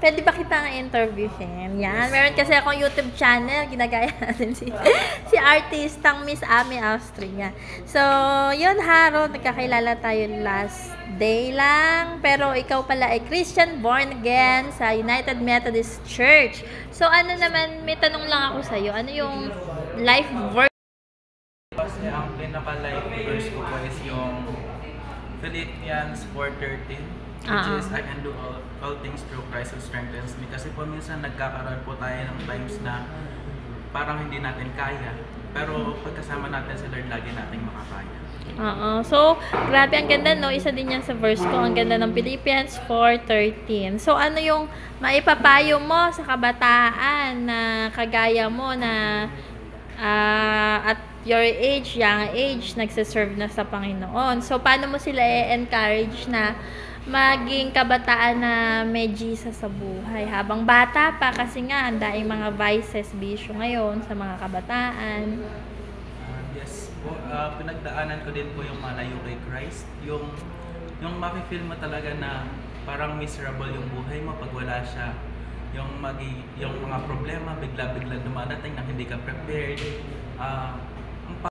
Pwede ba kitang interviewin? Yan. Meron kasi akong YouTube channel. Ginagaya natin si artistang Miss Ami Austria. So, yun Haro. Nagkakilala tayo last day lang. Pero ikaw pala ay Christian born again sa United Methodist Church. So, ano naman, may tanong lang ako sa'yo. Ano yung life verse? Kasi ang pinaka-life verse ko po is yung Philippians 4:13. Which is, I can do all things through Christ who strengthens me. Kasi po minsan nagkakaroon po tayo ng times na parang hindi natin kaya. Pero pagkasama natin si Lord, lagi nating makakaya. So, grabe, ang ganda, no? Isa din yan sa verse ko. Ang ganda ng Philippians 4:13. So, ano yung maipapayo mo sa kabataan na kagaya mo na at your age, young age, nagsiserve na sa Panginoon? So, paano mo sila i-encourage na maging kabataan na may Jesus sa buhay habang bata pa, kasi nga ang daing mga vices, bisyo ngayon sa mga kabataan. Yes po, pinagdaanan ko din po yung malayo kay Christ, yung mafe-feel mo talaga na parang miserable yung buhay mo pag wala siya, yung mga problema bigla-bigla dumadating na hindi ka prepared.